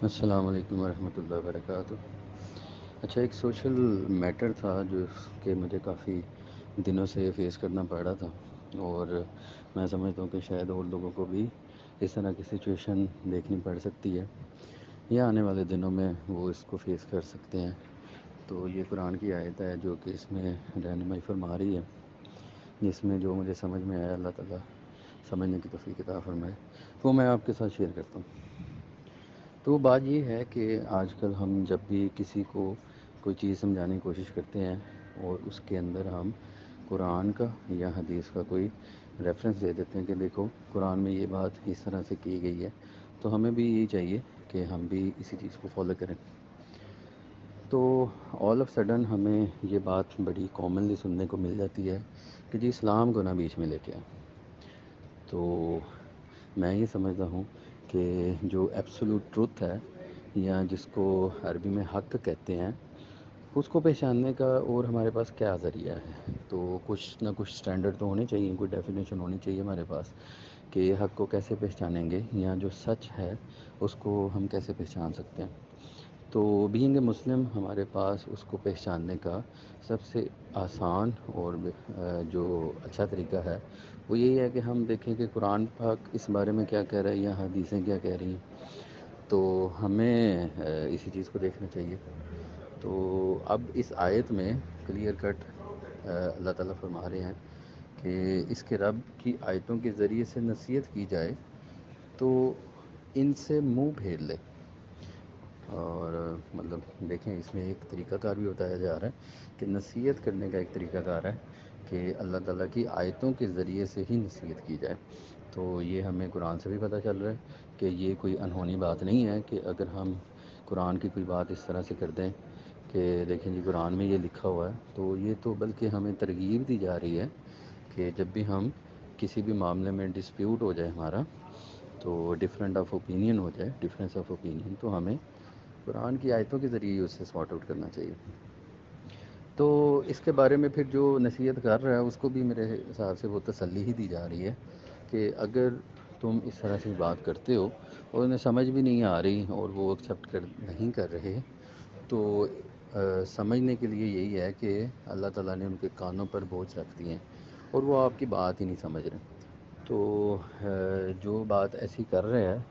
السلام علیکم ورحمۃ اللہ وبرکاتہ۔ اچھا، ایک سوشل میٹر تھا جو کہ مجھے کافی دنوں سے فیس کرنا پڑ رہا تھا، اور میں سمجھتا ہوں کہ شاید اور لوگوں کو بھی اس طرح کی سچویشن دیکھنی پڑ سکتی ہے یا آنے والے دنوں میں وہ اس کو فیس کر سکتے ہیں۔ تو یہ قرآن کی آیت ہے جو کہ اس میں رہنمائی فرما رہی ہے، جس میں جو مجھے سمجھ میں آیا، اللہ تعالیٰ سمجھنے کی توفیق عطا فرمائے، وہ میں آپ کے ساتھ شیئر کرتا ہوں۔ تو بات یہ ہے کہ آج کل ہم جب بھی کسی کو کوئی چیز سمجھانے کی کوشش کرتے ہیں اور اس کے اندر ہم قرآن کا یا حدیث کا کوئی ریفرنس دے دیتے ہیں کہ دیکھو قرآن میں یہ بات اس طرح سے کی گئی ہے، تو ہمیں بھی یہی چاہیے کہ ہم بھی اسی چیز کو فالو کریں۔ تو آل آف سڈن ہمیں یہ بات بڑی کامنلی سننے کو مل جاتی ہے کہ جی اسلام کو نہ بیچ میں لے کے آئیں۔ تو میں یہ سمجھتا ہوں کہ جو ایبسولوٹ ٹروتھ ہے یا جس کو عربی میں حق کہتے ہیں، اس کو پہچاننے کا اور ہمارے پاس کیا ذریعہ ہے؟ تو کچھ نہ کچھ سٹینڈرڈ تو ہونے چاہیے، کوئی ڈیفینیشن ہونی چاہیے ہمارے پاس کہ یہ حق کو کیسے پہچانیں گے یا جو سچ ہے اس کو ہم کیسے پہچان سکتے ہیں۔ تو بینگ اے مسلم ہمارے پاس اس کو پہچاننے کا سب سے آسان اور جو اچھا طریقہ ہے وہ یہی ہے کہ ہم دیکھیں کہ قرآن پاک اس بارے میں کیا کہہ رہا ہے یا حدیثیں کیا کہہ رہی ہیں، تو ہمیں اسی چیز کو دیکھنا چاہیے۔ تو اب اس آیت میں کلیئر کٹ اللہ تعالیٰ فرما رہے ہیں کہ اس کے رب کی آیتوں کے ذریعے سے نصیحت کی جائے تو ان سے منہ پھیر لے۔ اور مطلب دیکھیں اس میں ایک طریقہ کار بھی بتایا جا رہا ہے کہ نصیحت کرنے کا ایک طریقہ کار ہے کہ اللہ تعالیٰ کی آیتوں کے ذریعے سے ہی نصیحت کی جائے۔ تو یہ ہمیں قرآن سے بھی پتہ چل رہا ہے کہ یہ کوئی انہونی بات نہیں ہے کہ اگر ہم قرآن کی کوئی بات اس طرح سے کر دیں کہ دیکھیں جی قرآن میں یہ لکھا ہوا ہے، تو یہ تو بلکہ ہمیں ترغیب دی جا رہی ہے کہ جب بھی ہم کسی بھی معاملے میں ڈسپیوٹ ہو جائے ہمارا، تو ڈفرینٹ آف اوپینین ہو جائے، ڈفرینس آف اوپینین، تو ہمیں قرآن کی آیتوں کے ذریعے ہی اس سے سارٹ آؤٹ کرنا چاہیے۔ تو اس کے بارے میں پھر جو نصیحت کر رہا ہے اس کو بھی میرے حساب سے وہ تسلی ہی دی جا رہی ہے کہ اگر تم اس طرح سے بات کرتے ہو اور انہیں سمجھ بھی نہیں آ رہی اور وہ ایکسیپٹ نہیں کر رہے، تو سمجھنے کے لیے یہی ہے کہ اللہ تعالیٰ نے ان کے کانوں پر بوجھ رکھ دیے ہیں اور وہ آپ کی بات ہی نہیں سمجھ رہے۔ تو جو بات ایسی کر رہے ہیں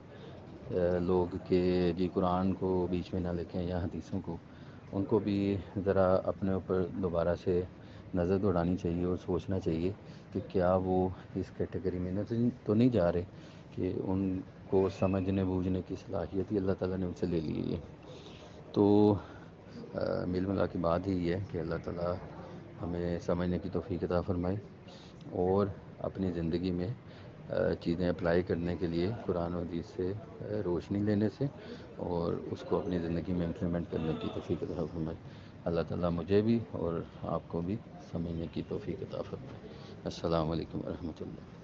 لوگ کہ جی قرآن کو بیچ میں نہ لکھیں یا حدیثوں کو، ان کو بھی ذرا اپنے اوپر دوبارہ سے نظر دوڑانی چاہیے اور سوچنا چاہیے کہ کیا وہ اس کیٹیگری میں تو نہیں جا رہے کہ ان کو سمجھنے بوجھنے کی صلاحیت ہی اللہ تعالیٰ نے ان سے لے لی ہے۔ تو مل ملا کی بات ہی ہے کہ اللہ تعالیٰ ہمیں سمجھنے کی توفیق عطا فرمائے اور اپنی زندگی میں چیزیں اپلائی کرنے کے لیے قرآن و حدیث سے روشنی لینے سے اور اس کو اپنی زندگی میں امپلیمنٹ کرنے کی توفیق عطا فرمائے۔ اللہ تعالیٰ مجھے بھی اور آپ کو بھی سمجھنے کی توفیق عطا فرمائے۔ السلام علیکم ورحمۃ اللہ۔